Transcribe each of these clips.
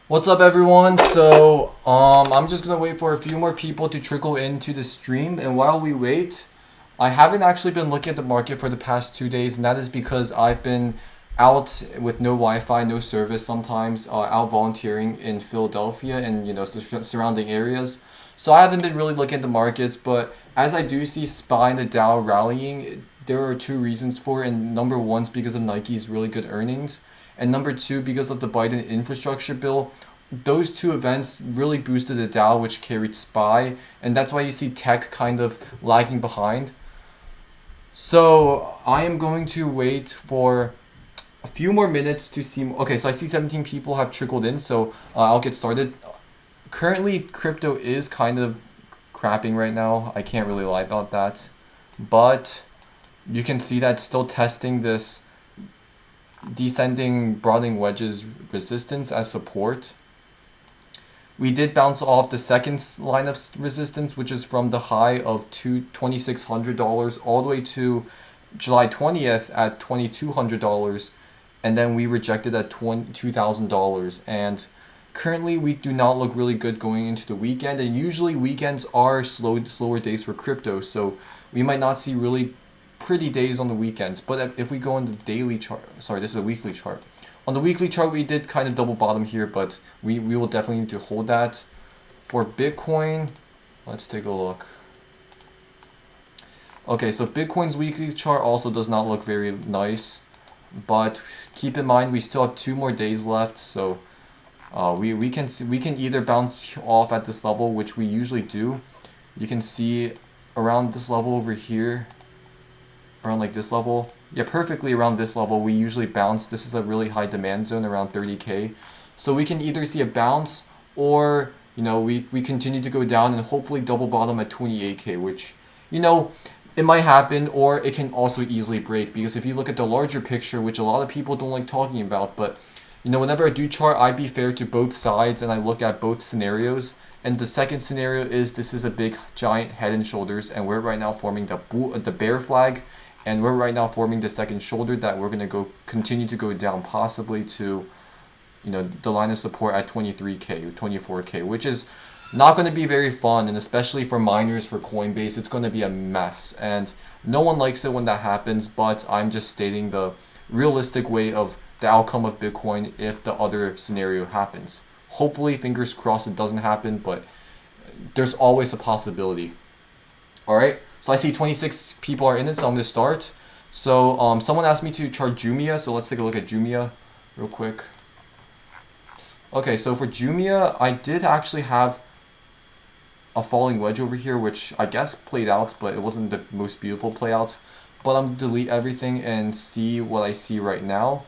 What's up, everyone? So, I'm just gonna wait for a few more people to trickle into the stream, and while we wait, I haven't actually been looking at the market for the past 2 days, and that is because I've been out with no Wi-Fi, no service sometimes, out volunteering in Philadelphia and the surrounding areas. So I haven't been really looking at the markets, but as I do see SPY and the Dow rallying, there are two reasons for it, and number one's because of Nike's really good earnings. And number two, because of the Biden infrastructure bill, those two events really boosted the Dow, which carried SPY, and that's why you see tech kind of lagging behind. So I am going to wait for a few more minutes to see. Okay, so I see 17 people have trickled in, so I'll get started. Currently, crypto is kind of crapping right now. I can't really lie about that, but you can see that still testing this descending broadening wedges resistance as support. We did bounce off the second line of resistance, which is from the high of $2,600 all the way to July 20th at $2,200, and then we rejected at $2,000. And currently we do not look really good going into the weekend, and usually weekends are slower days for crypto, so we might not see really pretty days on the weekends. But if we go on the daily chart, sorry, this is a weekly chart. On the weekly chart, we did kind of double bottom here, but we will definitely need to hold that. For Bitcoin, let's take a look. Okay, so Bitcoin's weekly chart also does not look very nice, but keep in mind we still have 2 more days left, so we can either bounce off at this level, which we usually do. You can see around this level over here, around like this level. Yeah, perfectly around this level we usually bounce. This is a really high demand zone around 30k. So we can either see a bounce or we continue to go down and hopefully double bottom at 28k, which it might happen, or it can also easily break, because if you look at the larger picture, which a lot of people don't like talking about, but whenever I do chart, I be fair to both sides and I look at both scenarios. And the second scenario is this is a big giant head and shoulders, and we're right now forming the bear flag, and we're right now forming the second shoulder that we're going to continue to go down, possibly to the line of support at 23k or 24k, which is not going to be very fun, and especially for miners, for Coinbase, it's going to be a mess, and no one likes it when that happens. But I'm just stating the realistic way of the outcome of Bitcoin if the other scenario happens. Hopefully, fingers crossed, it doesn't happen, but there's always a possibility. Alright, so I see 26 people are in it, so I'm going to start. So someone asked me to chart Jumia, so let's take a look at Jumia real quick. Okay, so for Jumia, I did actually have a falling wedge over here, which I guess played out, but it wasn't the most beautiful play out. But I'm going to delete everything and see what I see right now.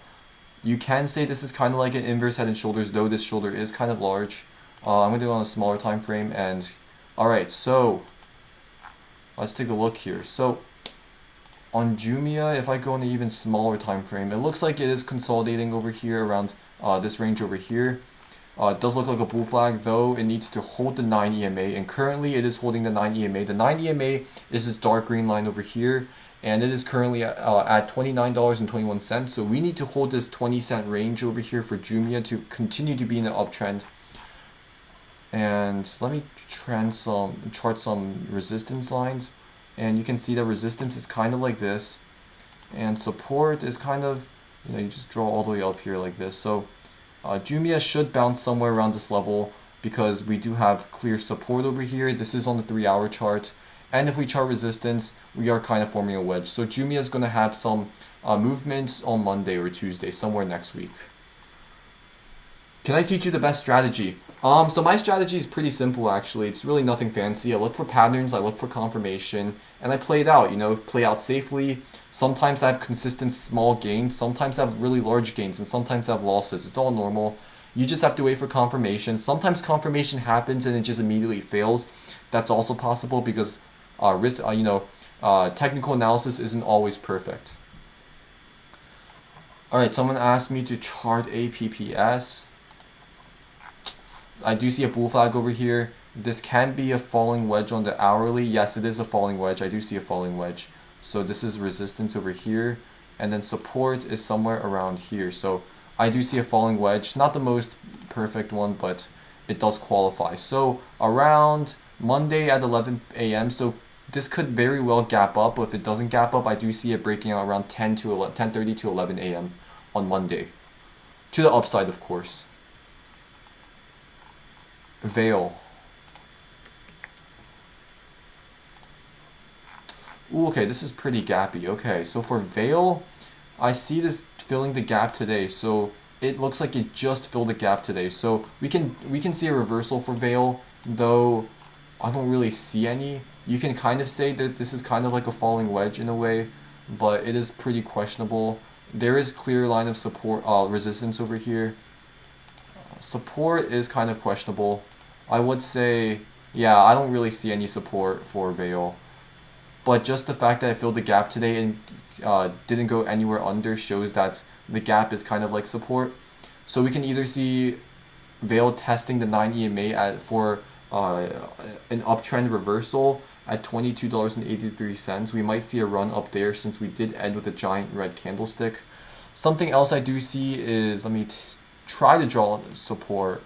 You can say this is kind of like an inverse head and shoulders, though this shoulder is kind of large. I'm going to do it on a smaller time frame. And alright, so let's take a look here. So on Jumia, if I go on an even smaller time frame, it looks like it is consolidating over here around this range over here. It does look like a bull flag, though it needs to hold the 9 EMA, and currently it is holding the 9 EMA. The 9 EMA is this dark green line over here, and it is currently at $29.21. So we need to hold this 20-cent range over here for Jumia to continue to be in an uptrend. And let me chart some resistance lines, and you can see that resistance is kind of like this, and support is kind of you just draw all the way up here like this. So Jumia should bounce somewhere around this level, because we do have clear support over here. This is on the 3-hour chart, and if we chart resistance, we are kind of forming a wedge. So Jumia is going to have some movements on Monday or Tuesday, somewhere next week. Can I teach you the best strategy? So my strategy is pretty simple, actually. It's really nothing fancy. I look for patterns, I look for confirmation, and I play it out, play out safely. Sometimes I have consistent small gains, sometimes I have really large gains, and sometimes I have losses. It's all normal. You just have to wait for confirmation. Sometimes confirmation happens and it just immediately fails. That's also possible, because technical analysis isn't always perfect. Alright, someone asked me to chart APPS. I do see a bull flag over here. This can be a falling wedge on the hourly. Yes, it is a falling wedge. I do see a falling wedge. So this is resistance over here, and then support is somewhere around here. So I do see a falling wedge. Not the most perfect one, but it does qualify. So around Monday at 11 a.m. So this could very well gap up, but if it doesn't gap up, I do see it breaking out around 10:30 to 11 a.m. on Monday. To the upside, of course. Veil. Ooh, okay, this is pretty gappy. Okay, so for Veil, I see this filling the gap today. So it looks like it just filled the gap today. So we can see a reversal for Veil, though I don't really see any. You can kind of say that this is kind of like a falling wedge in a way, but it is pretty questionable. There is clear line of support, resistance over here. Support is kind of questionable. I would say, yeah, I don't really see any support for Veil. But just the fact that it filled the gap today and didn't go anywhere under shows that the gap is kind of like support. So we can either see Veil testing the 9 EMA for an uptrend reversal at $22.83. We might see a run up there since we did end with a giant red candlestick. Something else I do see is, let me try to draw support.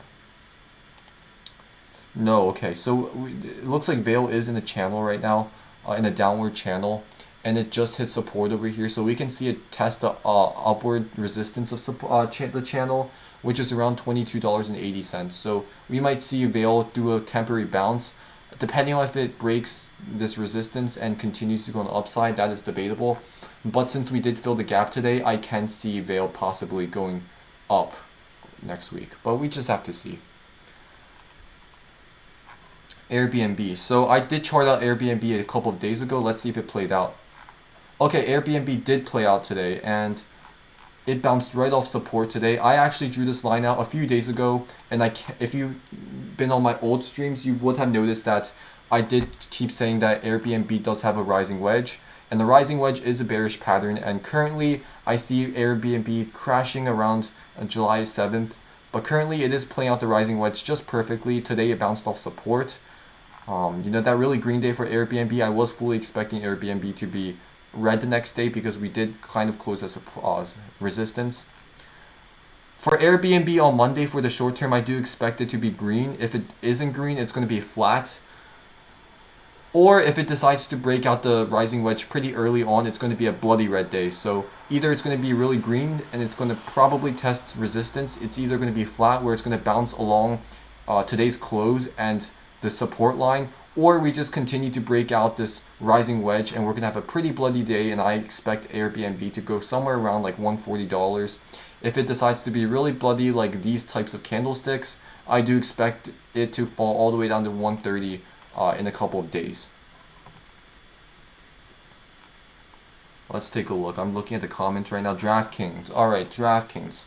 No, okay, so it looks like Veil is in a channel right now, in a downward channel, and it just hit support over here. So we can see it test the upward resistance of the channel, which is around $22.80. So we might see Veil do a temporary bounce. Depending on if it breaks this resistance and continues to go on the upside, that is debatable. But since we did fill the gap today, I can see Veil possibly going up next week. But we just have to see. Airbnb. So I did chart out Airbnb a couple of days ago. Let's see if it played out. Okay, Airbnb did play out today, and it bounced right off support today. I actually drew this line out a few days ago, and if you've been on my old streams, you would have noticed that I did keep saying that Airbnb does have a rising wedge, and the rising wedge is a bearish pattern, and currently I see Airbnb crashing around July 7th, but currently it is playing out the rising wedge just perfectly. Today it bounced off support. You know, that really green day for Airbnb, I was fully expecting Airbnb to be red the next day because we did kind of close as a resistance. For Airbnb on Monday for the short term, I do expect it to be green. If it isn't green, it's going to be flat. Or if it decides to break out the rising wedge pretty early on, it's going to be a bloody red day. So either it's going to be really green and it's going to probably test resistance. It's either going to be flat where it's going to bounce along today's close and the support line, or we just continue to break out this rising wedge and we're going to have a pretty bloody day, and I expect Airbnb to go somewhere around like $140. If it decides to be really bloody like these types of candlesticks, I do expect it to fall all the way down to 130 in a couple of days. Let's take a look. I'm looking at the comments right now. DraftKings. Alright, DraftKings.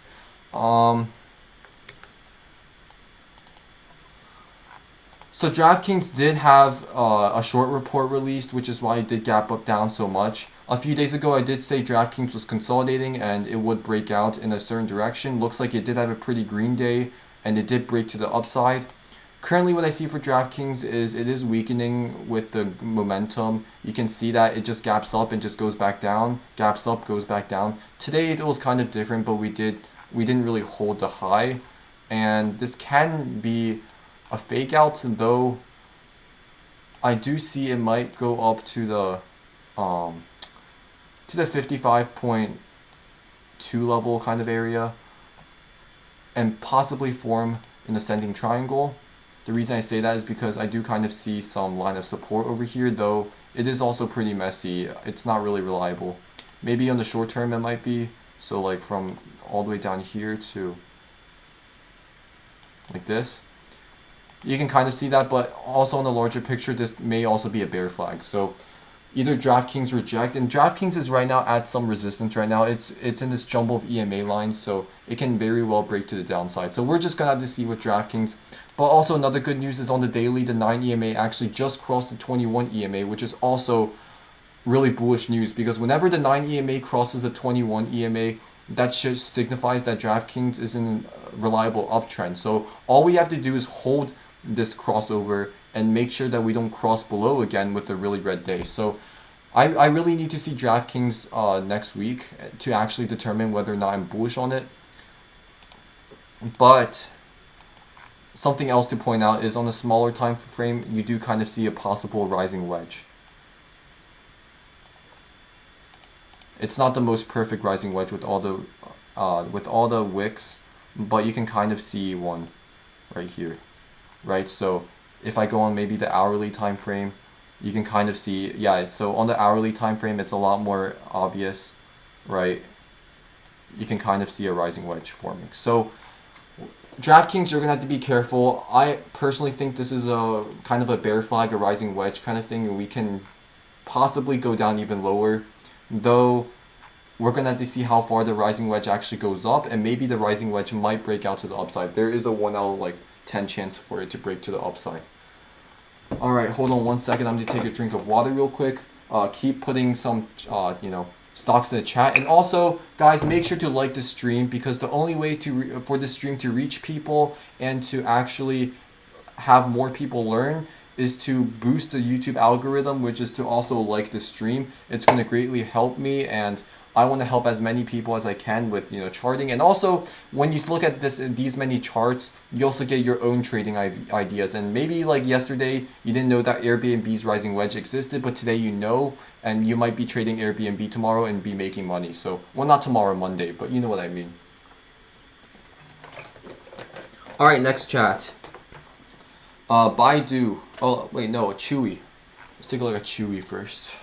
So DraftKings did have a short report released, which is why it did gap up down so much. A few days ago, I did say DraftKings was consolidating and it would break out in a certain direction. Looks like it did have a pretty green day and it did break to the upside. Currently, what I see for DraftKings is it is weakening with the momentum. You can see that it just gaps up and just goes back down. Gaps up, goes back down. Today, it was kind of different, but we didn't really hold the high. And this can be a fake out, though I do see it might go up to the 55.2 level kind of area and possibly form an ascending triangle. The reason I say that is because I do kind of see some line of support over here, though it is also pretty messy. It's not really reliable. Maybe on the short term it might be, so like from all the way down here to like this. You can kind of see that, but also in the larger picture, this may also be a bear flag. So either DraftKings reject, and DraftKings is right now at some resistance right now. It's in this jumble of EMA lines, so it can very well break to the downside. So we're just going to have to see with DraftKings. But also another good news is on the daily, the 9 EMA actually just crossed the 21 EMA, which is also really bullish news, because whenever the 9 EMA crosses the 21 EMA, that just signifies that DraftKings is in a reliable uptrend. So all we have to do is hold this crossover and make sure that we don't cross below again with a really red day. So I really need to see DraftKings next week to actually determine whether or not I'm bullish on it. But something else to point out is on a smaller time frame, you do kind of see a possible rising wedge. It's not the most perfect rising wedge with all the wicks, but you can kind of see one right here, right? So if I go on maybe the hourly time frame, you can kind of see, yeah, so on the hourly time frame it's a lot more obvious, right? You can kind of see a rising wedge forming. So DraftKings, you're gonna have to be careful. I personally think this is a kind of a bear flag, a rising wedge kind of thing, and we can possibly go down even lower, though we're gonna have to see how far the rising wedge actually goes up, and maybe the rising wedge might break out to the upside. There is a 1 out of like 10 chance for it to break to the upside. Alright, hold on 1 second. I'm going to take a drink of water real quick. Keep putting some, stocks in the chat. And also, guys, make sure to like the stream, because the only way for this stream to reach people and to actually have more people learn is to boost the YouTube algorithm, which is to also like the stream. It's going to greatly help me, and I want to help as many people as I can with charting. And also, when you look at these many charts, you also get your own trading ideas. And maybe like yesterday, you didn't know that Airbnb's rising wedge existed, but today you know, and you might be trading Airbnb tomorrow and be making money. So, well, not tomorrow, Monday, but you know what I mean. All right, next chat. Baidu. Oh wait, no, Chewy. Let's take a look at Chewy first.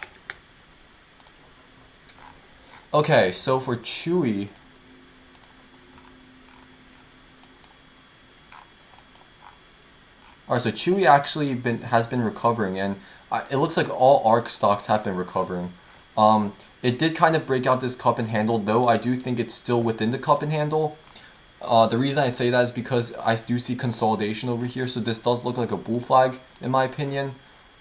Okay, so for Chewy, alright, so Chewy actually has been recovering, and it looks like all ARK stocks have been recovering. It did kind of break out this cup and handle, though I do think it's still within the cup and handle. The reason I say that is because I do see consolidation over here, so this does look like a bull flag, in my opinion.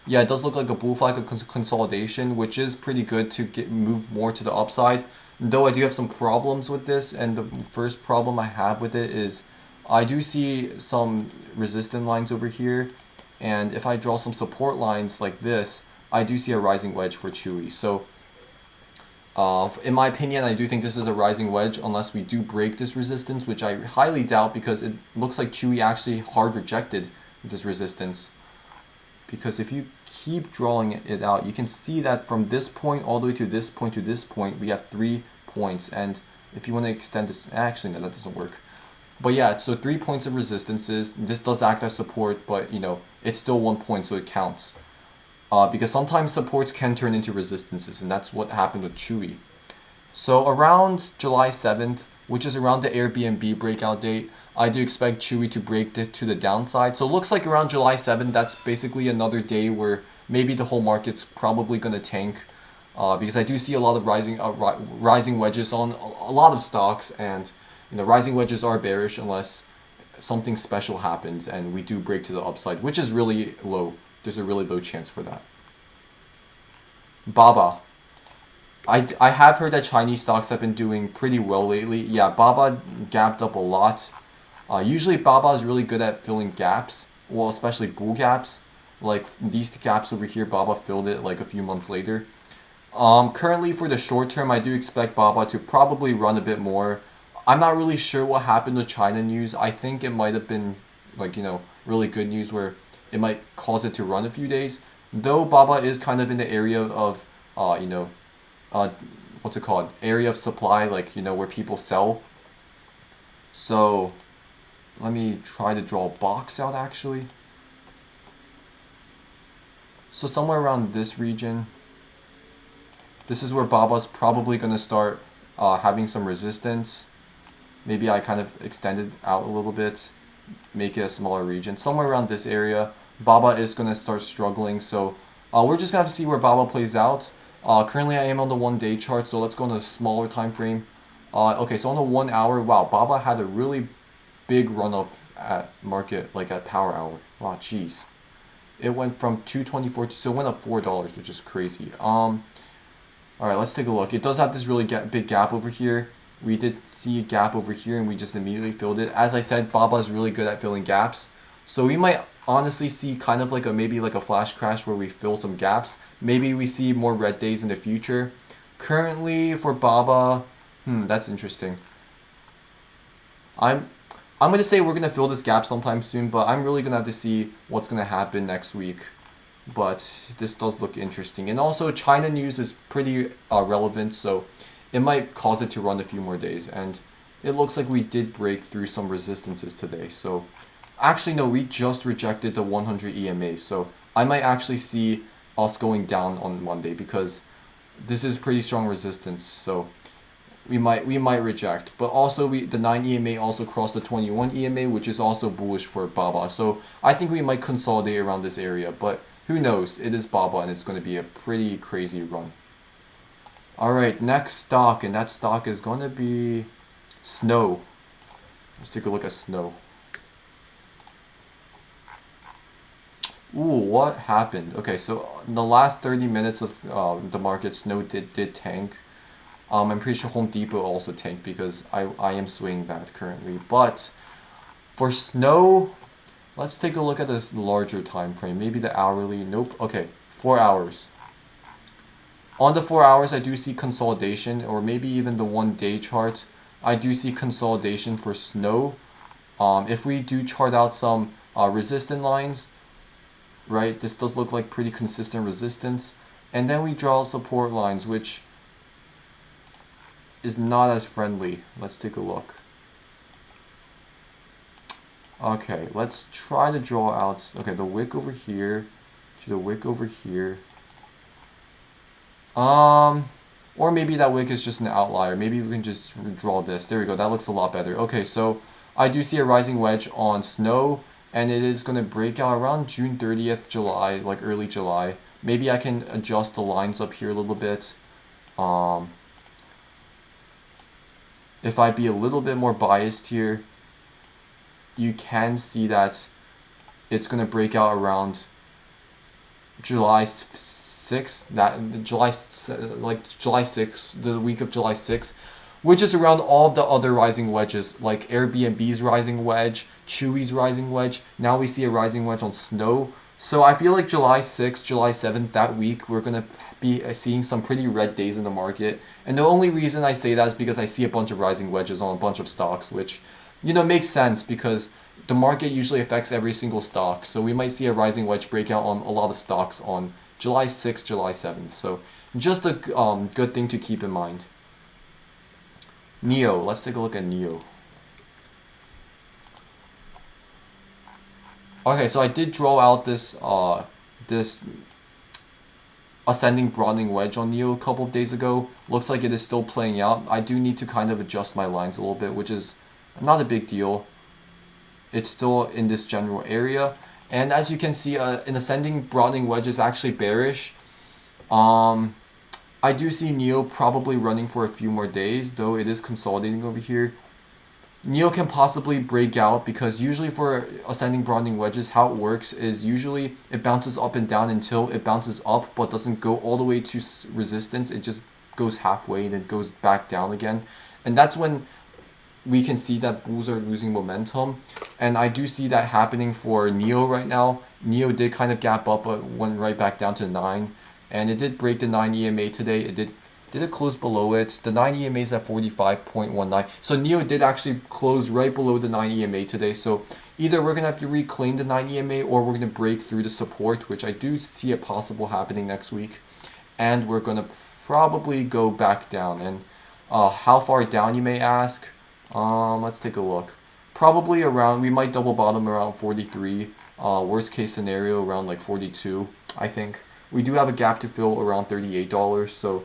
Yeah, it does look like a bull flag of consolidation, which is pretty good to move more to the upside. Though I do have some problems with this, and the first problem I have with it is I do see some resistance lines over here, and if I draw some support lines like this, I do see a rising wedge for Chewy. So in my opinion, I do think this is a rising wedge unless we do break this resistance, which I highly doubt, because it looks like Chewy actually hard rejected this resistance. Because if you keep drawing it out, you can see that from this point all the way to this point, we have 3 points. And if you want to extend this, actually no, that doesn't work. But yeah, so 3 points of resistances. This does act as support, but it's still 1 point, so it counts. Because sometimes supports can turn into resistances, and that's what happened with Chewy. So around July 7th, which is around the Airbnb breakout date, I do expect Chewy to break to the downside. So it looks like around July 7th, that's basically another day where maybe the whole market's probably going to tank. Because I do see a lot of rising wedges on a lot of stocks, and rising wedges are bearish unless something special happens and we do break to the upside, which is really low. There's a really low chance for that. Baba. I have heard that Chinese stocks have been doing pretty well lately. Yeah, Baba gapped up a lot. Usually Baba is really good at filling gaps, well, especially bull gaps. Like these gaps over here, Baba filled it like a few months later. Currently for the short term, I do expect Baba to probably run a bit more. I'm not really sure what happened with China news. I think it might have been like, really good news where it might cause it to run a few days. Though Baba is kind of in the area of, what's it called? Area of supply, like, where people sell. So, let me try to draw a box out actually. So somewhere around this region, this is where Baba's probably going to start having some resistance. Maybe I kind of extend it out a little bit, make it a smaller region. Somewhere around this area, Baba is going to start struggling. So we're just going to have to see where Baba plays out. Currently I am on the 1 day chart, so let's go on a smaller time frame. Okay, so on the 1 hour, wow, Baba had a really big run up at market, like at power hour. Wow, jeez. It went from 224 to, so it went up $4, which is crazy. Alright, let's take a look. It does have this really big gap over here. We did see a gap over here and we just immediately filled it. As I said, Baba is really good at filling gaps. So we might honestly see kind of like maybe like a flash crash where we fill some gaps. Maybe we see more red days in the future. Currently for Baba, that's interesting. I'm I'm going to say we're going to fill this gap sometime soon, but I'm really going to have to see what's going to happen next week. But this does look interesting. And also, China news is pretty relevant, so it might cause it to run a few more days. And it looks like we did break through some resistances today. So, actually, no, we just rejected the 100 EMA. So, I might actually see us going down on Monday because this is pretty strong resistance. So, we might reject. But also, the 9 EMA also crossed the 21 EMA, which is also bullish for BABA. So, I think we might consolidate around this area. But who knows? It is BABA, and it's going to be a pretty crazy run. Alright, next stock, and that stock is going to be Snow. Let's take a look at Snow. Ooh, what happened? Okay, so in the last 30 minutes of the market, Snow did tank. I'm pretty sure Home Depot also tanked because I am swinging that currently. But for Snow, let's take a look at this larger time frame. Maybe the hourly. Nope. Okay, 4 hours. On the 4 hours, I do see consolidation, or maybe even the 1 day chart. I do see consolidation for Snow. If we do chart out some resistant lines, right, this does look like pretty consistent resistance. And then we draw support lines, which is not as friendly. Let's take a look. Okay, let's try to draw out, okay, the wick over here to the wick over here. Or maybe that wick is just an outlier. Maybe we can just draw this. There we go. That looks a lot better. Okay, so I do see a rising wedge on Snow, and it is going to break out around June 30th, July, like early July. Maybe I can adjust the lines up here a little bit. If I be a little bit more biased here, you can see that it's going to break out around July 6th, July 6th, the week of July 6th, which is around all of the other rising wedges, like Airbnb's rising wedge, Chewy's rising wedge. Now we see a rising wedge on Snow. So I feel like July 6th, July 7th, that week, we're going to be seeing some pretty red days in the market. And the only reason I say that is because I see a bunch of rising wedges on a bunch of stocks, which, makes sense because the market usually affects every single stock. So we might see a rising wedge breakout on a lot of stocks on July 6th, July 7th. So just a good thing to keep in mind. NEO. Let's take a look at NEO. Okay, so I did draw out this this ascending broadening wedge on NEO a couple of days ago. Looks like it is still playing out. I do need to kind of adjust my lines a little bit, which is not a big deal. It's still in this general area. And as you can see, an ascending broadening wedge is actually bearish. I do see NEO probably running for a few more days, though it is consolidating over here. NEO can possibly break out because usually for ascending broadening wedges, how it works is usually it bounces up and down until it bounces up but doesn't go all the way to resistance. It just goes halfway and then goes back down again. And that's when we can see that bulls are losing momentum. And I do see that happening for NEO right now. NEO did kind of gap up but went right back down to 9. And it did break the 9 EMA today. It did it close below it? The 9 EMA is at 45.19. So NEO did actually close right below the 9 EMA today. So either we're going to have to reclaim the 9 EMA or we're going to break through the support, which I do see it possible happening next week. And we're going to probably go back down. And how far down, you may ask? Let's take a look. Probably around, we might double bottom around 43. Worst case scenario around like 42, I think. We do have a gap to fill around $38. So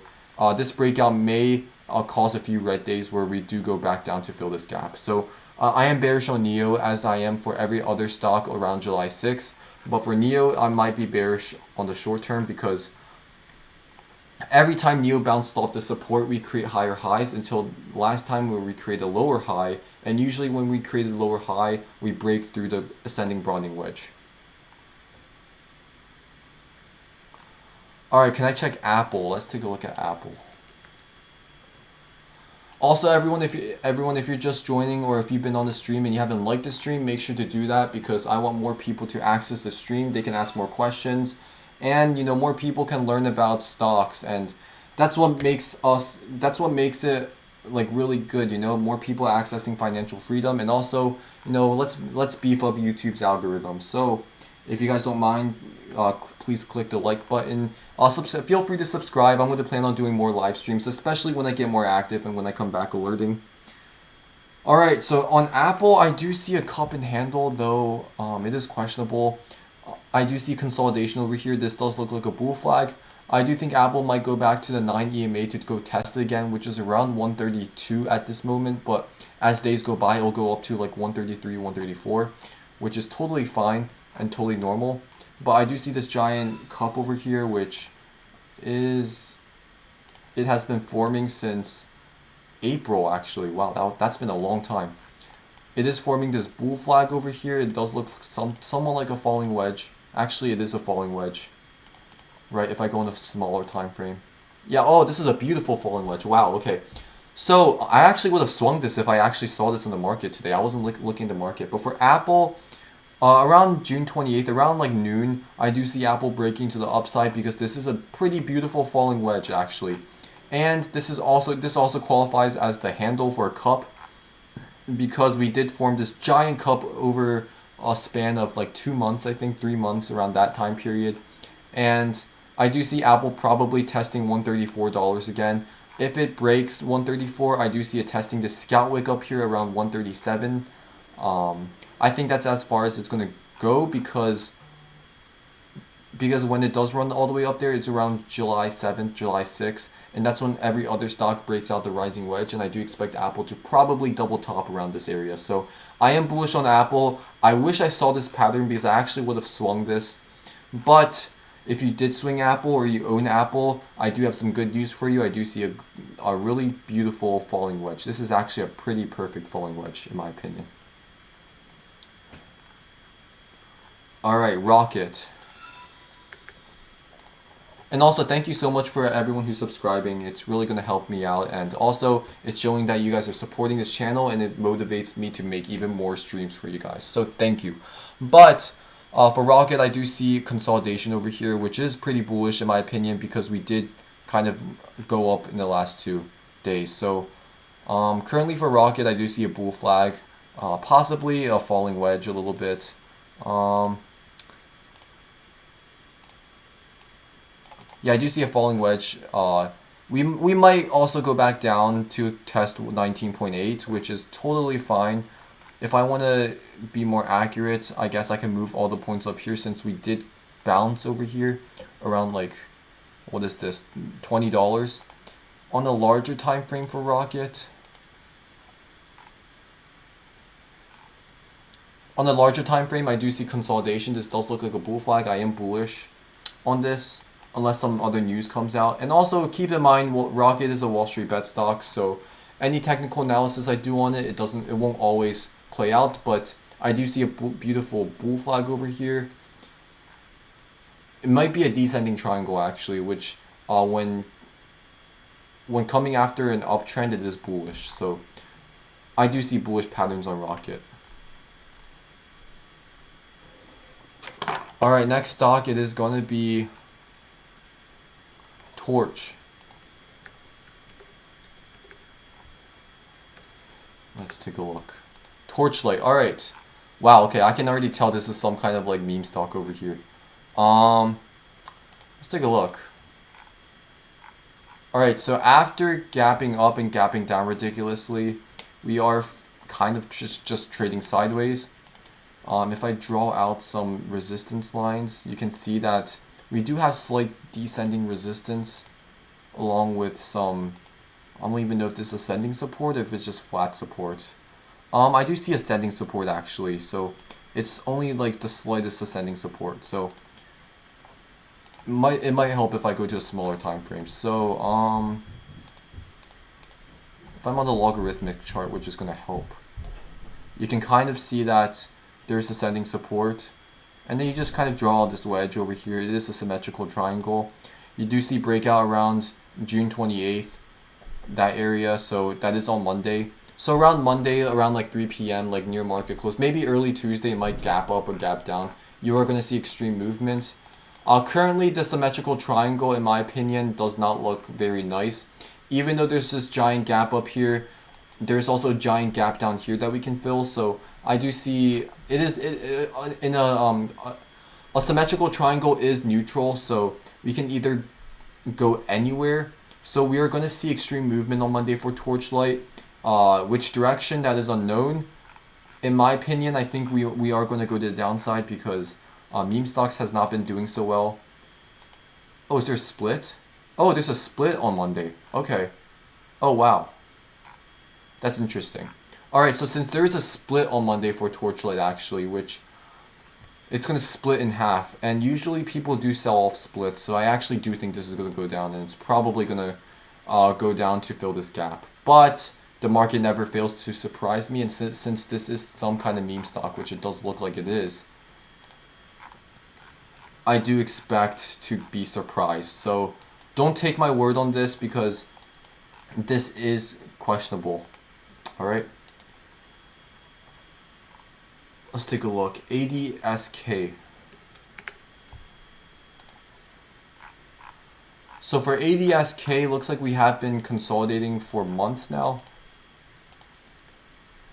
this breakout may cause a few red days where we do go back down to fill this gap. So I am bearish on NEO as I am for every other stock around July 6th. But for NEO, I might be bearish on the short term because every time NEO bounced off the support, we create higher highs until last time where we create a lower high. And usually when we create a lower high, we break through the ascending broadening wedge. Alright, can I check Apple? Let's take a look at Apple. Also, everyone, if you're just joining or if you've been on the stream and you haven't liked the stream, make sure to do that because I want more people to access the stream. They can ask more questions, and more people can learn about stocks, and that's what makes it like really good, you know, more people accessing financial freedom, and also, you know, let's beef up YouTube's algorithm. So if you guys don't mind, please click the like button. Also, feel free to subscribe. I'm going to plan on doing more live streams, especially when I get more active and when I come back alerting. Alright, so on Apple, I do see a cup and handle, though it is questionable. I do see consolidation over here. This does look like a bull flag. I do think Apple might go back to the 9 EMA to go test it again, which is around 132 at this moment, but as days go by, it'll go up to like 133, 134, which is totally fine and totally normal. But I do see this giant cup over here, which is, it has been forming since April, actually. Wow, that's been a long time. It is forming this bull flag over here. It does look somewhat like a falling wedge. Actually, it is a falling wedge. Right, if I go in a smaller time frame. Yeah, oh, this is a beautiful falling wedge. Wow, okay. So, I actually would have swung this if I actually saw this on the market today. I wasn't looking at the market. But for Apple, around June 28th, around like noon, I do see Apple breaking to the upside because this is a pretty beautiful falling wedge, actually. And this also qualifies as the handle for a cup, because we did form this giant cup over a span of like 2 months, I think 3 months, around that time period. And I do see Apple probably testing $134 again. If it breaks 134, I do see it testing the scout wick up here around 137. I think that's as far as it's going to go, because when it does run all the way up there, it's around July 7th, July 6th, and that's when every other stock breaks out the rising wedge, and I do expect Apple to probably double top around this area. So I am bullish on Apple. I wish I saw this pattern because I actually would have swung this, but if you did swing Apple or you own Apple, I do have some good news for you. I do see a really beautiful falling wedge. This is actually a pretty perfect falling wedge, in my opinion. Alright, Rocket. And also, thank you so much for everyone who's subscribing. It's really going to help me out. And also, it's showing that you guys are supporting this channel, and it motivates me to make even more streams for you guys. So, thank you. But for Rocket, I do see consolidation over here, which is pretty bullish in my opinion, because we did kind of go up in the last 2 days. So, currently for Rocket, I do see a bull flag, possibly a falling wedge a little bit. Yeah, I do see a falling wedge. We might also go back down to test 19.8, which is totally fine. If I want to be more accurate, I guess I can move all the points up here, since we did bounce over here around like, what is this, $20 on a larger time frame for Rocket. On the larger time frame, I do see consolidation. This does look like a bull flag. I am bullish on this, unless some other news comes out. And also keep in mind, Rocket is a Wall Street bet stock, so any technical analysis I do on it, it won't always play out. But I do see a beautiful bull flag over here. It might be a descending triangle actually, which when coming after an uptrend, it is bullish. So I do see bullish patterns on Rocket. Alright, next stock, it is going to be Torch. Let's take a look. Torchlight. Alright. Wow, okay, I can already tell this is some kind of like meme stock over here. Let's take a look. Alright, so after gapping up and gapping down ridiculously, we are kind of just trading sideways. If I draw out some resistance lines, you can see that we do have slight descending resistance, along with some, I don't even know if this is ascending support or if it's just flat support. I do see ascending support actually, so it's only like the slightest ascending support, so it might help if I go to a smaller time frame. So if I'm on the logarithmic chart, which is going to help, you can kind of see that there's ascending support, and then you just kind of draw this wedge over here. It is a symmetrical triangle. You do see breakout around June 28th, that area, so that is on Monday. So around Monday, around like 3 p.m., like near market close, maybe early Tuesday, it might gap up or gap down. You are going to see extreme movement. Currently, the symmetrical triangle, in my opinion, does not look very nice, even though there's this giant gap up here, there's also a giant gap down here that we can fill. So I do see in a symmetrical triangle is neutral, so we can either go anywhere. So we are going to see extreme movement on Monday for Torchlight. Which direction, that is unknown. In my opinion, I think we are going to go to the downside because meme stocks has not been doing so well. Oh, is there a split? Oh, there's a split on Monday. Okay. Oh, wow. That's interesting. Alright, so since there is a split on Monday for Torchlight actually, which it's going to split in half, and usually people do sell off splits, so I actually do think this is going to go down, and it's probably going to go down to fill this gap. But the market never fails to surprise me, and since this is some kind of meme stock, which it does look like it is, I do expect to be surprised. So don't take my word on this because this is questionable. Alright? Let's take a look. ADSK. So for ADSK, looks like we have been consolidating for months now.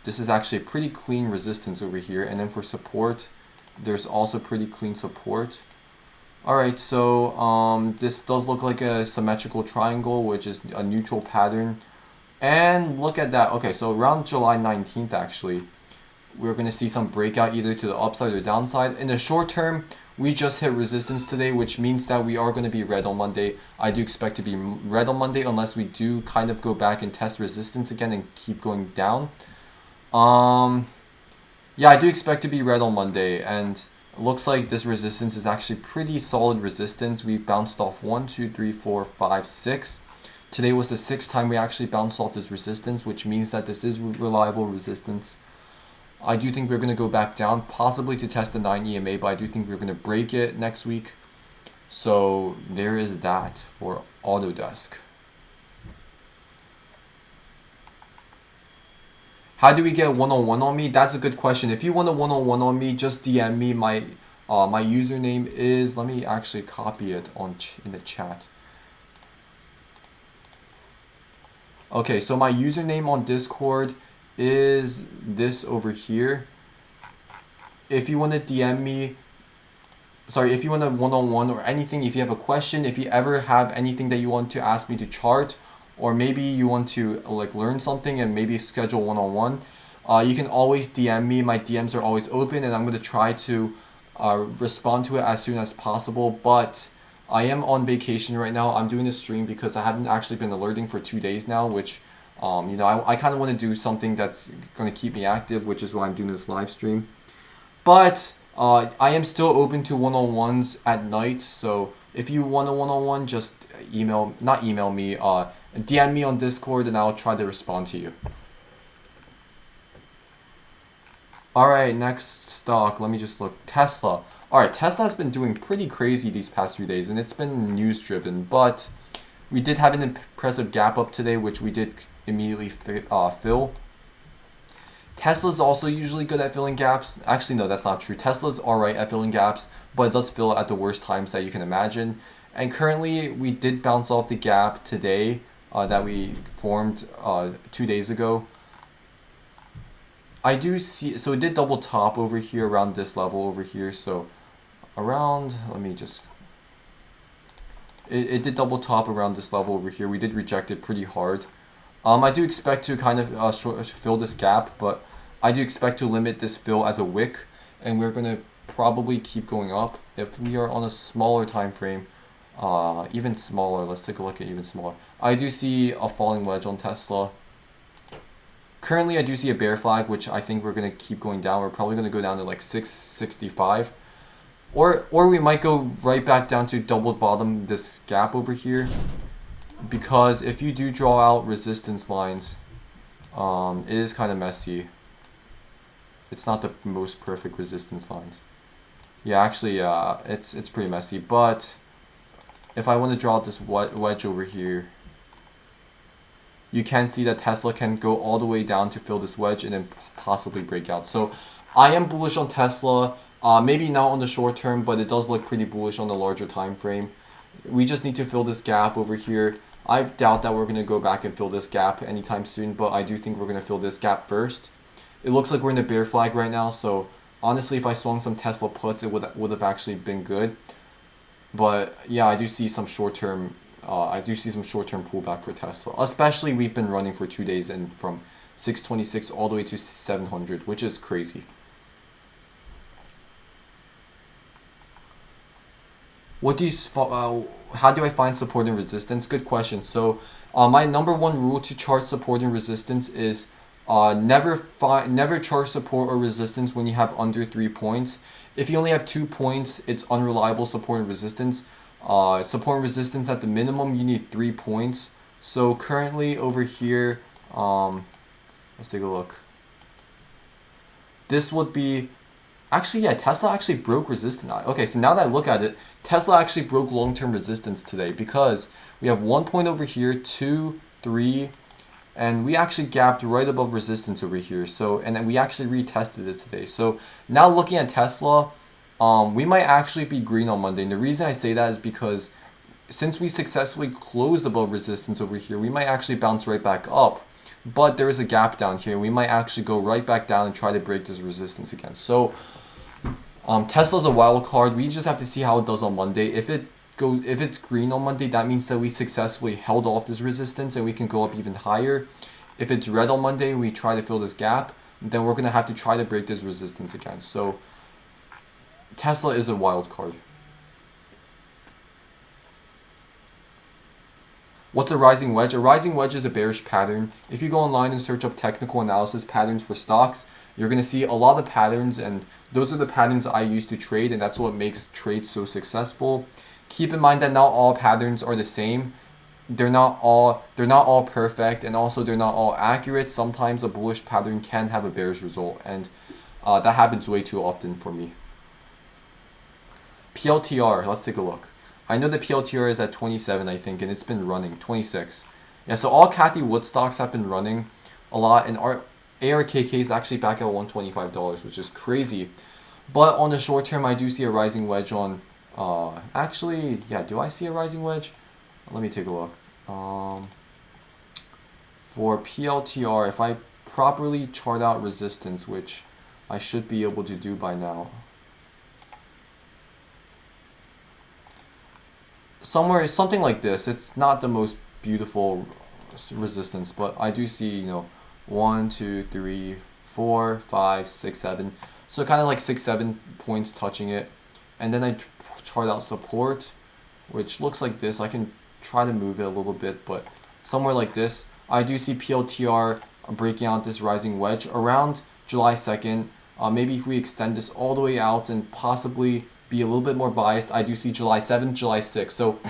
This is actually a pretty clean resistance over here. And then for support, there's also pretty clean support. Alright, so this does look like a symmetrical triangle, which is a neutral pattern. And look at that. Okay, so around July 19th, actually, we're going to see some breakout either to the upside or downside. In the short term, we just hit resistance today, which means that we are going to be red on Monday. I do expect to be red on Monday unless we do kind of go back and test resistance again and keep going down. Yeah, I do expect to be red on Monday, and it looks like this resistance is actually pretty solid resistance. We've bounced off 1, 2, 3, 4, 5, 6. Today was the 6th time we actually bounced off this resistance, which means that this is reliable resistance. I do think we're going to go back down, possibly to test the 9 EMA, but I do think we're going to break it next week. So there is that for Autodesk. How do we get one-on-one on me? That's a good question. If you want a one-on-one on me, just DM me. My username is, let me actually copy it in the chat. Okay, so my username on Discord is this over here. If you want to DM me, sorry, if you want a one-on-one or anything, if you have a question, if you ever have anything that you want to ask me to chart, or maybe you want to like learn something and maybe schedule one-on-one, you can always DM me. My DMs are always open, and I'm going to try to respond to it as soon as possible. But I am on vacation right now. I'm doing a stream because I haven't actually been alerting for 2 days now, which you know, I kind of want to do something that's going to keep me active, which is why I'm doing this live stream. But I am still open to one-on-ones at night, so if you want a one-on-one, just not email me, DM me on Discord, and I'll try to respond to you. Alright, next stock, let me just look. Tesla. Alright, Tesla has been doing pretty crazy these past few days, and it's been news-driven, but we did have an impressive gap up today, which we did immediately fill. Tesla's also usually good at filling gaps. Actually, no, that's not true. Tesla's alright at filling gaps, but it does fill at the worst times that you can imagine. And currently, we did bounce off the gap today that we formed 2 days ago. I do see, so it did double top over here around this level over here. So around, let me just, it did double top around this level over here. We did reject it pretty hard. I do expect to kind of fill this gap, but I do expect to limit this fill as a wick, and we're going to probably keep going up. If we are on a smaller time frame, even smaller, let's take a look at even smaller. I do see a falling wedge on Tesla. Currently, I do see a bear flag, which I think we're going to keep going down. We're probably going to go down to like 665. Or we might go right back down to double bottom this gap over here. Because if you do draw out resistance lines, it is kind of messy. It's not the most perfect resistance lines. Yeah, actually, it's pretty messy. But if I want to draw out this wedge over here, you can see that Tesla can go all the way down to fill this wedge and then possibly break out. So I am bullish on Tesla. Maybe not on the short term, but it does look pretty bullish on the larger time frame. We just need to fill this gap over here. I doubt that we're going to go back and fill this gap anytime soon, but I do think we're going to fill this gap first. It looks like we're in a bear flag right now, so honestly, if I swung some Tesla puts, it would have actually been good. But yeah, I do see some short-term pullback for Tesla. Especially we've been running for 2 days and from 626 all the way to 700, which is crazy. How do I find support and resistance? Good question. So my number one rule to chart support and resistance is never chart support or resistance when you have under 3 points. If you only have 2 points, it's unreliable support and resistance. Support and resistance at the minimum, you need 3 points. So currently over here, let's take a look. This would be, actually, yeah, Tesla actually broke resistance. Okay, so now that I look at it, Tesla actually broke long-term resistance today because we have 1 point over here, 2, 3, and we actually gapped right above resistance over here. So, and then we actually retested it today. So now looking at Tesla, we might actually be green on Monday. And the reason I say that is because since we successfully closed above resistance over here, we might actually bounce right back up. But there is a gap down here. We might actually go right back down and try to break this resistance again. So Tesla's a wild card. We just have to see how it does on Monday. If it's green on Monday, that means that we successfully held off this resistance and we can go up even higher. If it's red on Monday, we try to fill this gap, then we're going to have to try to break this resistance again. So Tesla is a wild card. What's a rising wedge? A rising wedge is a bearish pattern. If you go online and search up technical analysis patterns for stocks, you're going to see a lot of patterns, and those are the patterns I use to trade, and that's what makes trades so successful. Keep in mind that not all patterns are the same. They're not all perfect, and also they're not all accurate. Sometimes a bullish pattern can have a bearish result, and that happens way too often for me. PLTR, let's take a look. I know the PLTR is at 27, I think, and it's been running 26. Yeah, so all Cathie Wood stocks have been running a lot, and our ARKK is actually back at $125, which is crazy. But on the short term, I do see a rising wedge on. Actually, yeah, do I see a rising wedge? Let me take a look. For PLTR, if I properly chart out resistance, which I should be able to do by now. Something like this. It's not the most beautiful resistance, but I do see, 1, 2, 3, 4, 5, 6, 7. So kind of like 6, 7 points touching it. And then I chart out support, which looks like this. I can try to move it a little bit, but somewhere like this. I do see PLTR breaking out this rising wedge around July 2nd. Maybe if we extend this all the way out and possibly be a little bit more biased, I do see July 7th, July 6th. So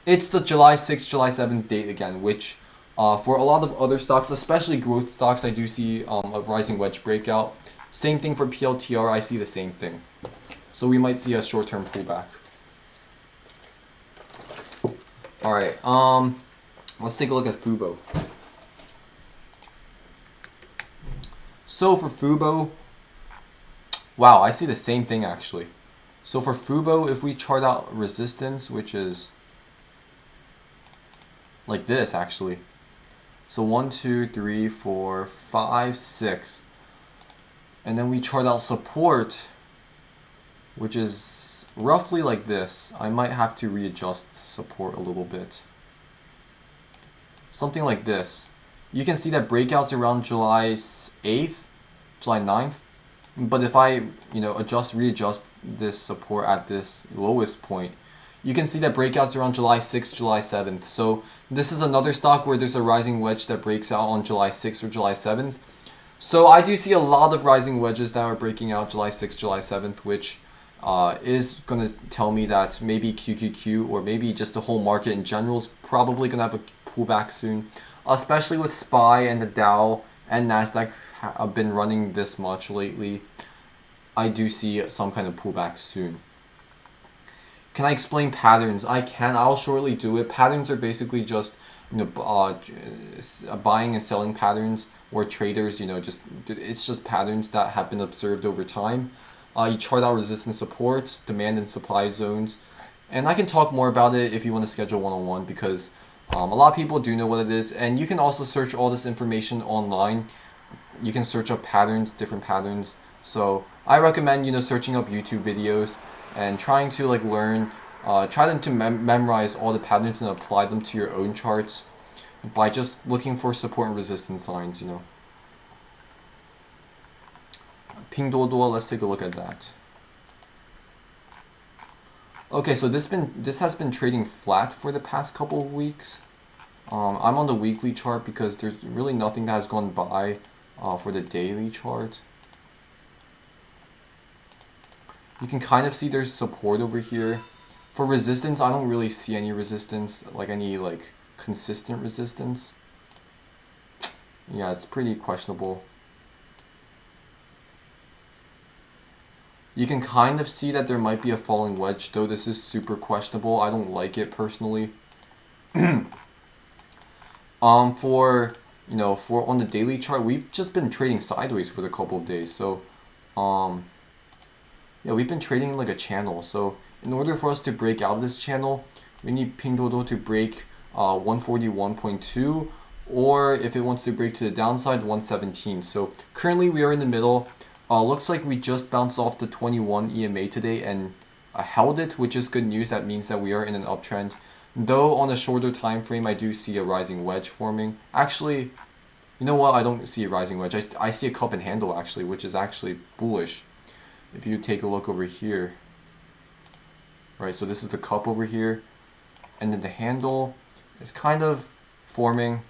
it's the July 6th, July 7th date again, which for a lot of other stocks, especially growth stocks, I do see a rising wedge breakout. Same thing for PLTR, I see the same thing. So we might see a short-term pullback. Alright, let's take a look at Fubo. So for Fubo, wow, I see the same thing actually. So for Fubo, if we chart out resistance, which is like this actually. So 1, 2, 3, 4, 5, 6. And then we chart out support, which is roughly like this. I might have to readjust support a little bit. Something like this. You can see that breakouts around July 8th, July 9th. But if I, readjust this support at this lowest point, you can see that breakouts around July 6th, July 7th. So this is another stock where there's a rising wedge that breaks out on July 6th or July 7th. So I do see a lot of rising wedges that are breaking out July 6th, July 7th, which is going to tell me that maybe QQQ or maybe just the whole market in general is probably going to have a pullback soon. Especially with SPY and the Dow and NASDAQ have been running this much lately. I do see some kind of pullback soon. Can I explain patterns? I can. I'll shortly do it. Patterns are basically just buying and selling patterns, where traders, it's just patterns that have been observed over time. You chart out resistance, supports, demand and supply zones, and I can talk more about it if you want to schedule one-on-one, because A lot of people do know what it is, and you can also search all this information online. You can search up patterns, different patterns. So I recommend, you know, searching up YouTube videos and trying to like learn, try them to memorize all the patterns and apply them to your own charts by just looking for support and resistance lines, you know. Pingdodo, let's take a look at that. Okay, so this has been trading flat for the past couple of weeks. I'm on the weekly chart because there's really nothing that has gone by for the daily chart. You can kind of see there's support over here. For resistance, I don't really see any resistance, like any like consistent resistance. Yeah, it's pretty questionable. You can kind of see that there might be a falling wedge, though this is super questionable. I don't like it personally. For you know, for on the daily chart, we've just been trading sideways for the couple of days. So, yeah, we've been trading like a channel. So, in order for us to break out of this channel, we need Pingdodo to break 141.2, or if it wants to break to the downside, 117. So, currently we are in the middle. Looks like we just bounced off the 21 EMA today and held it, which is good news. That means that we are in an uptrend. Though on a shorter time frame, I do see a rising wedge forming. Actually, you know what? I don't see a rising wedge. I see a cup and handle actually, which is actually bullish. If you take a look over here, right? So this is the cup over here, and then the handle is kind of forming.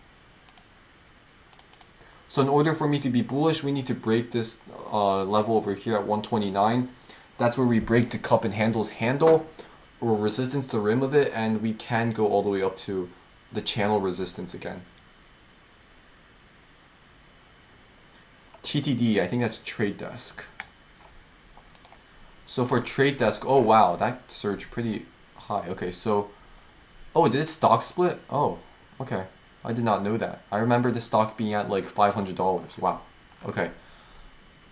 So in order for me to be bullish, we need to break this level over here at 129. That's where we break the cup and handle's handle, or resistance to the rim of it, and we can go all the way up to the channel resistance again. TTD, I think that's trade desk. So for trade desk, oh wow, that surged pretty high. Okay, so, oh, did it stock split? Oh, okay. I did not know that. I remember the stock being at like $500. Wow. Okay.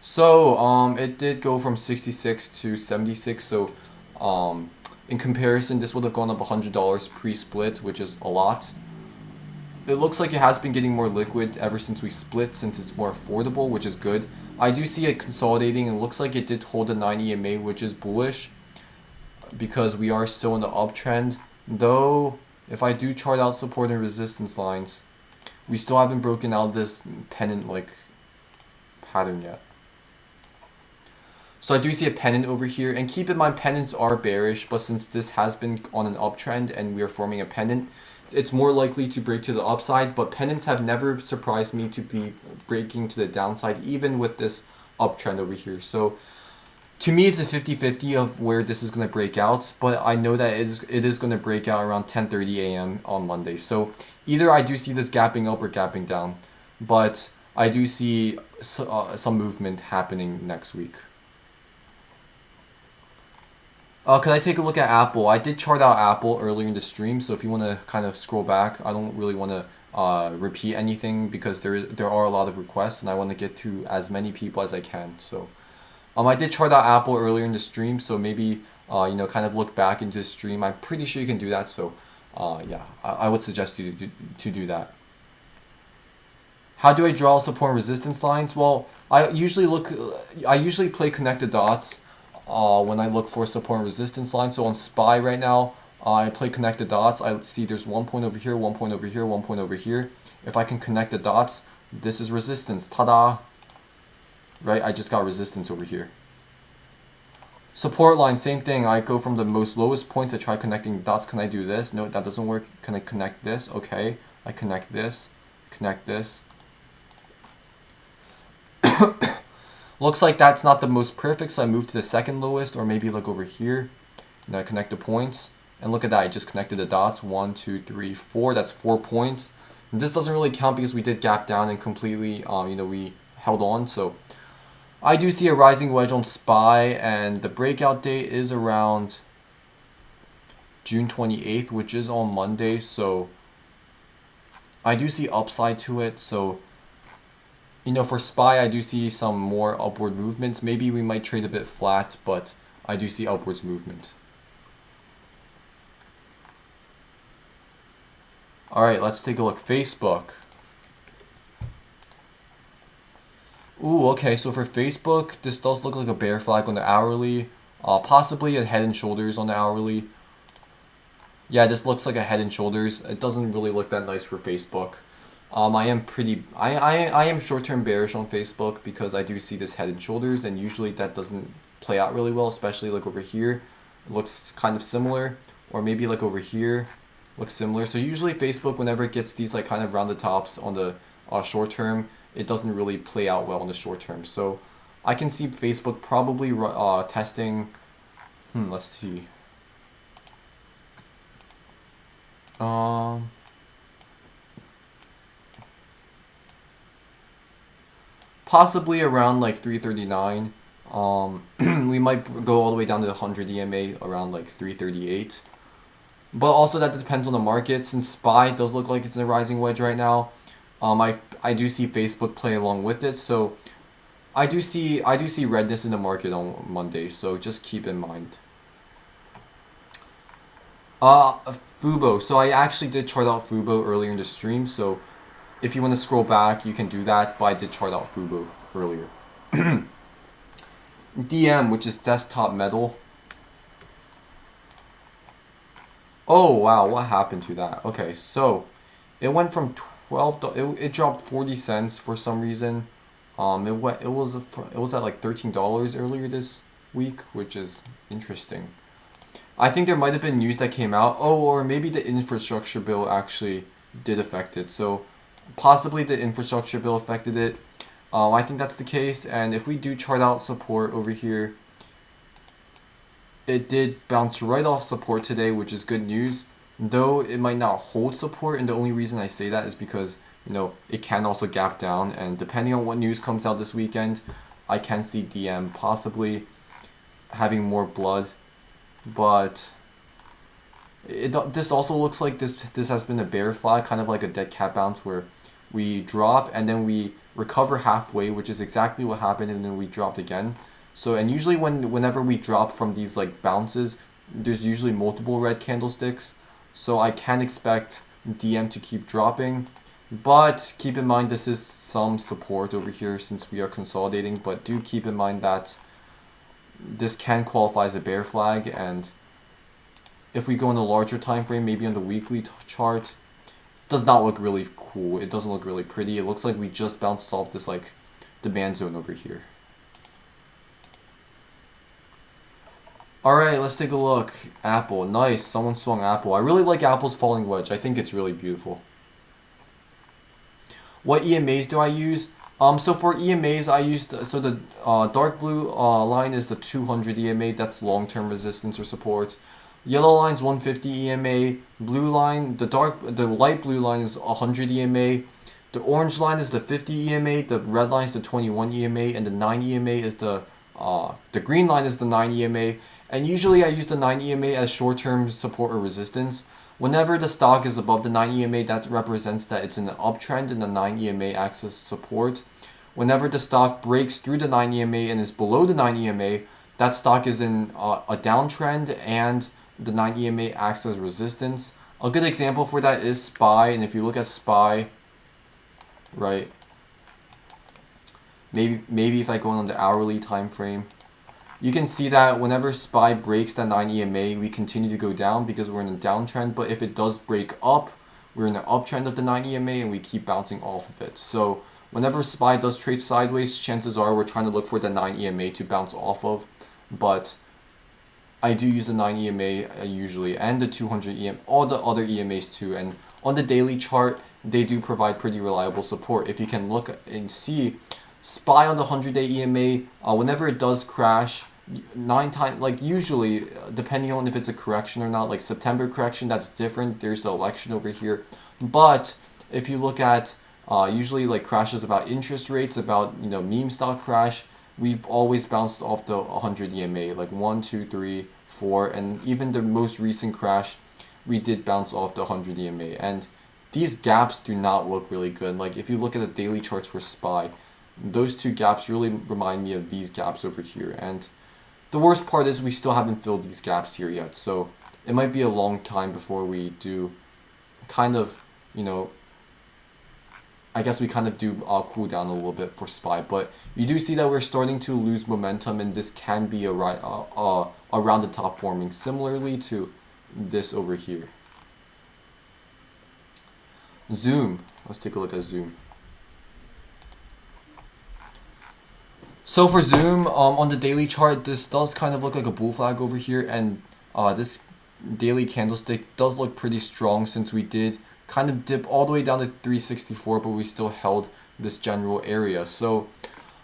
So, it did go from 66 to 76. So, in comparison, this would have gone up $100 pre-split, which is a lot. It looks like it has been getting more liquid ever since we split, since it's more affordable, which is good. I do see it consolidating, and it looks like it did hold a 9 EMA, which is bullish, because we are still in the uptrend. Though, if I do chart out support and resistance lines, we still haven't broken out this pennant-like pattern yet. So I do see a pennant over here, and keep in mind pennants are bearish, but since this has been on an uptrend and we are forming a pennant, it's more likely to break to the upside, but pennants have never surprised me to be breaking to the downside, even with this uptrend over here. So to me, it's a 50-50 of where this is going to break out, but I know that it is going to break out around 10:30 a.m. on Monday. So either I do see this gapping up or gapping down, but I do see some movement happening next week. Could I take a look at Apple? I did chart out Apple earlier in the stream, so if you want to kind of scroll back, I don't really want to repeat anything because there are a lot of requests and I want to get to as many people as I can. So I did chart out Apple earlier in the stream, so maybe you know, kind of look back into the stream. I'm pretty sure you can do that, so yeah, I would suggest you to do that. How do I draw support and resistance lines? Well, I usually play connect the dots when I look for support and resistance lines. So on SPY right now, I play connect the dots. I see there's 1 point over here, 1 point over here, 1 point over here. If I can connect the dots, this is resistance. Ta-da! Right, I just got resistance over here. Support line, same thing. I go from the most lowest point to try connecting dots. Can I do this? No, that doesn't work. Can I connect this? Okay, I connect this, connect this. Looks like that's not the most perfect, so I move to the second lowest, or maybe look over here, and I connect the points. And look at that, I just connected the dots. 1, 2, 3, 4. That's 4 points. And this doesn't really count because we did gap down and completely, you know, we held on. So I do see a rising wedge on SPY, and the breakout date is around June 28th, which is on Monday. So I do see upside to it. So, you know, for SPY, I do see some more upward movements. Maybe we might trade a bit flat, but I do see upwards movement. Alright, let's take a look. Facebook. Ooh, okay, so for Facebook, this does look like a bear flag on the hourly. Possibly a head and shoulders on the hourly. Yeah, this looks like a head and shoulders. It doesn't really look that nice for Facebook. I am short-term bearish on Facebook because I do see this head and shoulders, and usually that doesn't play out really well, especially like over here. It looks kind of similar, or maybe like over here looks similar. So usually Facebook, whenever it gets these like kind of rounded tops on the short term, it doesn't really play out well in the short term. So I can see Facebook probably testing. Let's see. Possibly around like 339. We might go all the way down to the 100 EMA around like 338. But also that depends on the market. Since SPY does look like it's in a rising wedge right now, I do see Facebook play along with it. So I do see redness in the market on Monday. So just keep in mind. Fubo. So I actually did chart out Fubo earlier in the stream. So if you want to scroll back, you can do that. But I did chart out Fubo earlier. DM, which is desktop metal. Oh wow, what happened to that? Okay, so it went from it dropped 40 cents for some reason. It was at like $13 earlier this week, which is interesting. I think there might have been news that came out. Oh, or maybe the infrastructure bill actually did affect it. So possibly the infrastructure bill affected it. I think that's the case, and if we do chart out support over here, it did bounce right off support today, which is good news, though it might not hold support, and the only reason I say that is because, you know, it can also gap down, and depending on what news comes out this weekend, I can see DM possibly having more blood, but this also looks like this has been a bear flag, kind of like a dead cat bounce where we drop and then we recover halfway, which is exactly what happened, and then we dropped again. So, and usually whenever we drop from these like bounces, there's usually multiple red candlesticks. So I can expect DM to keep dropping, but keep in mind this is some support over here since we are consolidating, but do keep in mind that this can qualify as a bear flag, and if we go in a larger time frame, maybe on the weekly chart, does not look really cool. It doesn't look really pretty. It looks like we just bounced off this like demand zone over here. Alright, let's take a look. Apple. Nice. Someone swung Apple. I really like Apple's falling wedge. I think it's really beautiful. What EMAs do I use? So for EMAs, I used, so the dark blue line is the 200 EMA. That's long-term resistance or support. Yellow line's 150 EMA. Blue line, the light blue line is 100 EMA. The orange line is the 50 EMA. The red line is the 21 EMA, and the 9 EMA is the green line is the 9 EMA. And usually I use the 9 EMA as short-term support or resistance. Whenever the stock is above the 9 EMA, that represents that it's in an uptrend and the 9 EMA acts as support. Whenever the stock breaks through the 9 EMA and is below the 9 EMA, that stock is in a downtrend and the 9 EMA acts as resistance. A good example for that is SPY, and if you look at SPY, right, maybe if I go on the hourly time frame, you can see that whenever SPY breaks that 9 EMA, we continue to go down because we're in a downtrend, but if it does break up, we're in the uptrend of the 9 EMA and we keep bouncing off of it. So whenever SPY does trade sideways, chances are we're trying to look for the 9 EMA to bounce off of, but I do use the 9 EMA usually, and the 200 EMA, all the other EMAs too, and on the daily chart, they do provide pretty reliable support. If you can look and see, SPY on the 100-day EMA, whenever it does crash, 9 times, like usually, depending on if it's a correction or not, like September correction, that's different, there's the election over here, but if you look at usually like crashes about interest rates, about, you know, meme stock crash, we've always bounced off the 100 EMA, like 1, 2, 3, 4, and even the most recent crash, we did bounce off the 100 EMA, and these gaps do not look really good. Like if you look at the daily charts for SPY, those two gaps really remind me of these gaps over here, and the worst part is we still haven't filled these gaps here yet, so it might be a long time before we do kind of you know, I guess we kind of do cool down a little bit for SPY, but you do see that we're starting to lose momentum, and this can be around the top forming, similarly to this over here. Zoom. Let's take a look at Zoom. So for Zoom, on the daily chart, this does kind of look like a bull flag over here, and this daily candlestick does look pretty strong since we did kind of dip all the way down to 364, but we still held this general area. So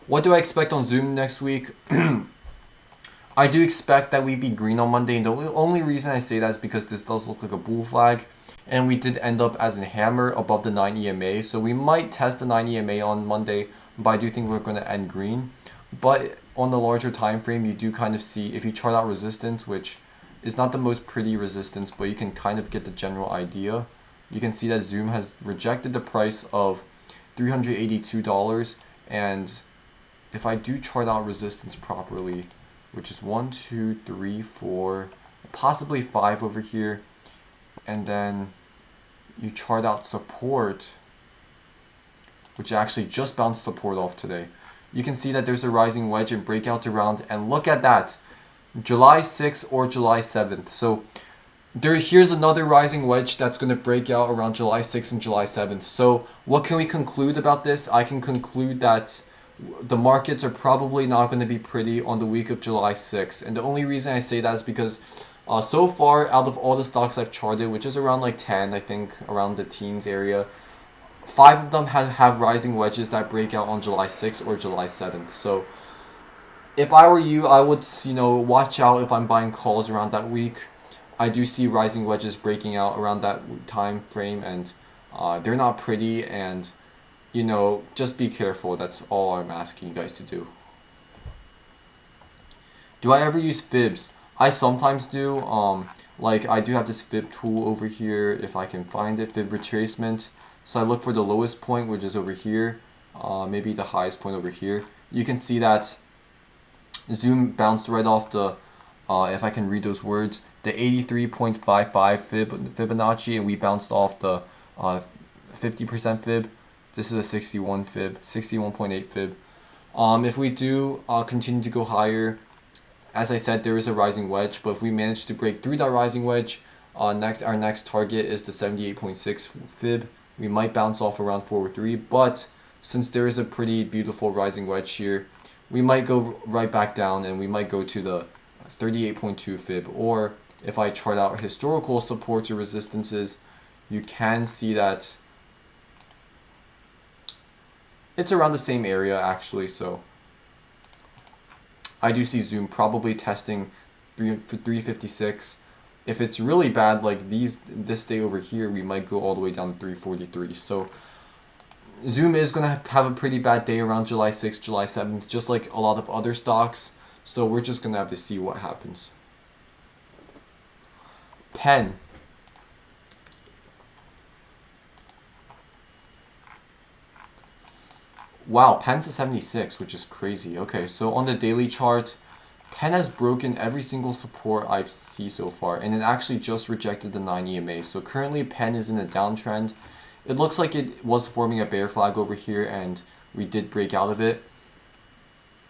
what do I expect on Zoom next week? I do expect that we be green on Monday, and the only reason I say that is because this does look like a bull flag, and we did end up as a hammer above the 9 EMA, so we might test the 9 EMA on Monday, but I do think we're going to end green. But on the larger time frame, you do kind of see, if you chart out resistance, which is not the most pretty resistance, but you can kind of get the general idea. You can see that Zoom has rejected the price of $382, and if I do chart out resistance properly, which is 1, 2, 3, 4, possibly 5 over here, and then you chart out support, which actually just bounced support off today. You can see that there's a rising wedge and breakouts around, and look at that, July 6th or July 7th. So here's another rising wedge that's going to break out around July 6th and July 7th. So what can we conclude about this? I can conclude that the markets are probably not going to be pretty on the week of July 6th. And the only reason I say that is because so far, out of all the stocks I've charted, which is around like 10, I think, around the teens area, 5 of them have rising wedges that break out on July 6th or July 7th. So if I were you, I would, watch out if I'm buying calls around that week. I do see rising wedges breaking out around that time frame, and they're not pretty, and just be careful. That's all I'm asking you guys to do. Do I ever use fibs? I sometimes do. Like I do have this fib tool over here, if I can find it, fib retracement. So I look for the lowest point, which is over here, maybe the highest point over here. You can see that Zoom bounced right off the, if I can read those words, the 83.55 Fibonacci, and we bounced off the 50% fib. This is a 61 fib, 61.8 fib. If we do continue to go higher, as I said, there is a rising wedge, but if we manage to break through that rising wedge, our next target is the 78.6 fib. We might bounce off around 403, but since there is a pretty beautiful rising wedge here, we might go right back down, and we might go to the 38.2 fib. Or if I chart out historical supports or resistances, you can see that it's around the same area actually. So I do see Zoom probably testing 356. If it's really bad, like this day over here, we might go all the way down to 343. So Zoom is going to have a pretty bad day around July 6th, July 7th, just like a lot of other stocks. So we're just going to have to see what happens. Pen. Wow, Pen's a 76, which is crazy. Okay, so on the daily chart, Pen has broken every single support I've seen so far, and it actually just rejected the 9 EMA. So currently Pen is in a downtrend. It looks like it was forming a bear flag over here, and we did break out of it.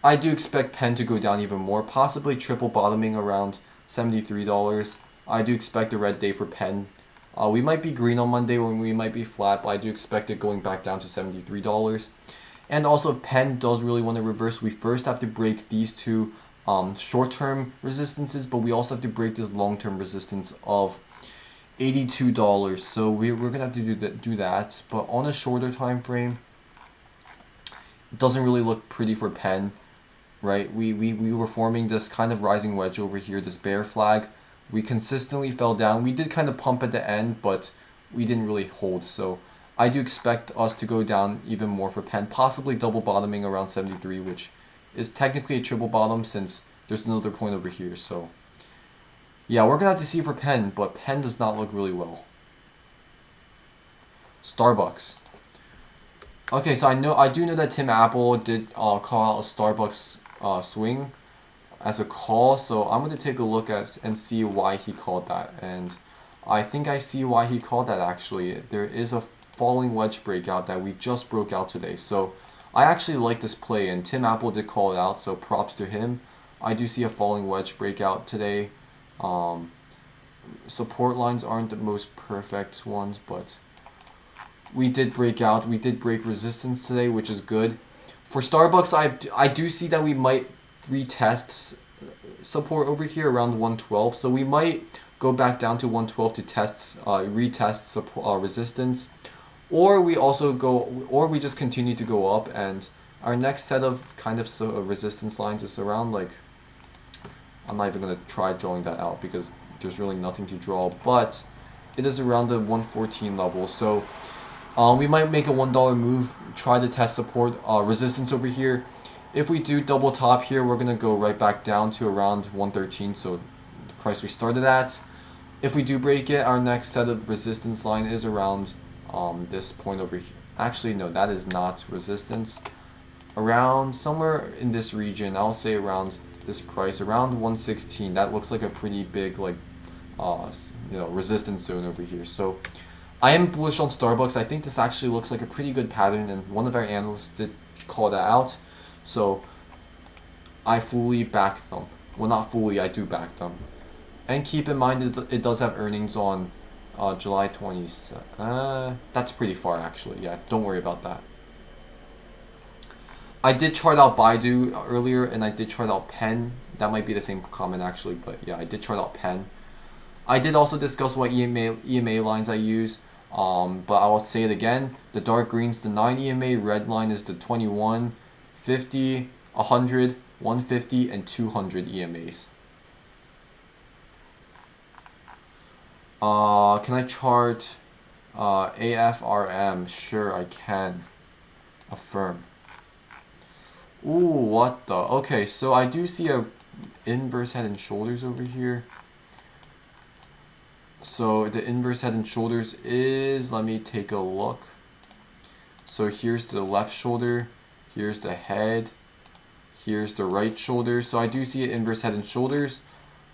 I do expect Pen to go down even more, possibly triple bottoming around $73. I do expect a red day for Pen. We might be green on Monday, or we might be flat, but I do expect it going back down to $73. And also, if Pen does really want to reverse, we first have to break these two short-term resistances, but we also have to break this long-term resistance of $82. So we're gonna have to do that. But on a shorter time frame, it doesn't really look pretty for Pen, right? We were forming this kind of rising wedge over here, this bear flag. We consistently fell down. We did kind of pump at the end, but we didn't really hold. So I do expect us to go down even more for Pen, possibly double bottoming around 73, which is technically a triple bottom since there's another point over here. So yeah, we're gonna have to see for Pen, but Pen does not look really well. Starbucks. Okay, so I do know that Tim Apple did call out a Starbucks swing as a call, so I'm gonna take a look at and see why he called that. And I think I see why he called that actually. There is a falling wedge breakout that we just broke out today. So I actually like this play, and Tim Apple did call it out, so props to him. I do see a falling wedge breakout today. Support lines aren't the most perfect ones, but we did break out. We did break resistance today, which is good. For Starbucks, I do see that we might retest support over here around 112. So we might go back down to 112 to retest support, resistance, or we just continue to go up. And our next set of kind of resistance lines is around, like, I'm not even gonna try drawing that out because there's really nothing to draw, but it is around the 114 level. So we might make a $1 move, try to test support resistance over here. If we do double top here, we're gonna go right back down to around 113, so the price we started at. If we do break it, our next set of resistance line is around this point over here. Actually, no, that is not resistance. Around somewhere in this region, I'll say around this price, around 116. That looks like a pretty big, like, resistance zone over here. So I am bullish on Starbucks. I think this actually looks like a pretty good pattern, and one of our analysts did call that out. So I fully back them. Well, not fully, I do back them. And keep in mind it does have earnings on July 20th. That's pretty far actually. Yeah, don't worry about that. I did chart out Baidu earlier, and I did chart out Pen. That might be the same comment actually, but yeah, I did chart out Pen. I did also discuss what EMA lines I use, but I will say it again. The dark green's the 9 EMA, red line is the 21, 50, 100, 150, and 200 EMAs. Can I chart AFRM? Sure, I can. Affirm. Ooh, what the? Okay, so I do see a inverse head and shoulders over here. So the inverse head and shoulders is, let me take a look. So here's the left shoulder, here's the head, here's the right shoulder. So I do see an inverse head and shoulders.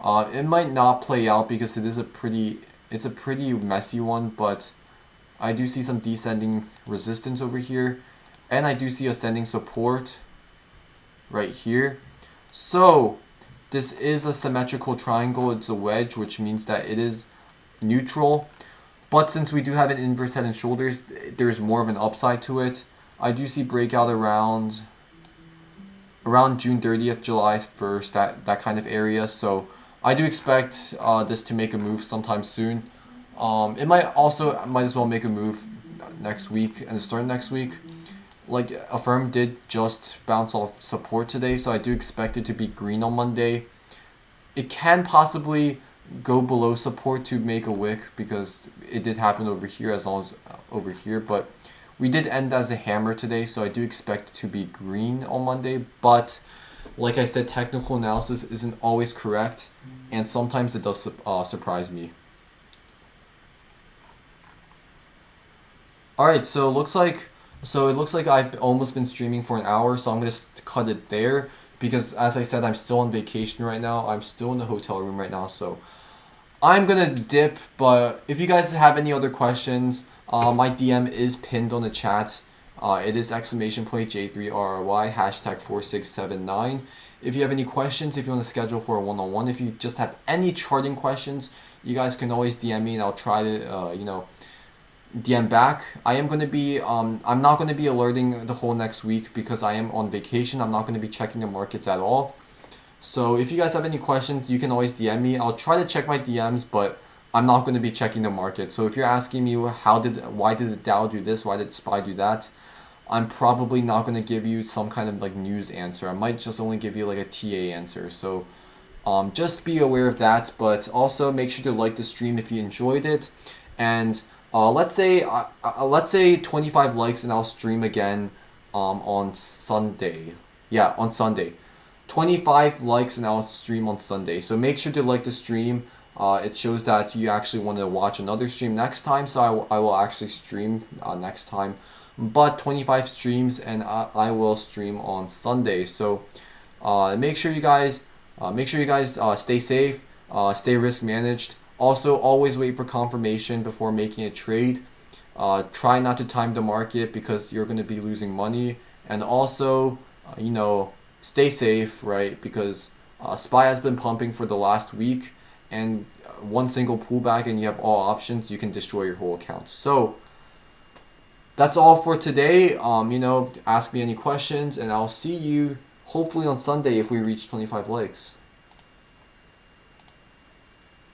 It might not play out because it's a pretty messy one, but I do see some descending resistance over here, and I do see ascending support right here. So this is a symmetrical triangle. It's a wedge, which means that it is neutral, but since we do have an inverse head and shoulders, there's more of an upside to it. I do see breakout around June 30th, July 1st, that kind of area. So I do expect this to make a move sometime soon. It might as well make a move next week and start next week. Like, Affirm did just bounce off support today, so I do expect it to be green on Monday. It can possibly go below support to make a wick because it did happen over here as long as over here, but we did end as a hammer today, so I do expect it to be green on Monday. But like I said, technical analysis isn't always correct, and sometimes it does surprise me. Alright, so it looks like I've almost been streaming for an hour, so I'm going to cut it there because, as I said, I'm still on vacation right now. I'm still in the hotel room right now, so I'm going to dip. But if you guys have any other questions, my DM is pinned on the chat. It is !J3RRY, #4679. If you have any questions, if you want to schedule for a one-on-one, if you just have any charting questions, you guys can always DM me and I'll try to, DM back. I am going to be, I'm not going to be alerting the whole next week because I am on vacation. I'm not going to be checking the markets at all. So if you guys have any questions, you can always DM me. I'll try to check my DMs, but I'm not going to be checking the market. So if you're asking me why did the Dow do this, why did SPY do that, I'm probably not going to give you some kind of like news answer. I might just only give you like a TA answer. So just be aware of that, but also make sure to like the stream if you enjoyed it. And let's say 25 likes and I'll stream again on Sunday. Yeah, on Sunday. 25 likes and I'll stream on Sunday. So make sure to like the stream. It shows that you actually want to watch another stream next time. So I will actually stream next time. But 25 streams and I will stream on Sunday. So make sure you guys stay safe, stay risk managed. Also, always wait for confirmation before making a trade. Try not to time the market because you're going to be losing money. And also, stay safe, right? Because SPY has been pumping for the last week, and one single pullback and you have all options, you can destroy your whole account. So that's all for today. Ask me any questions, and I'll see you hopefully on Sunday if we reach 25 likes.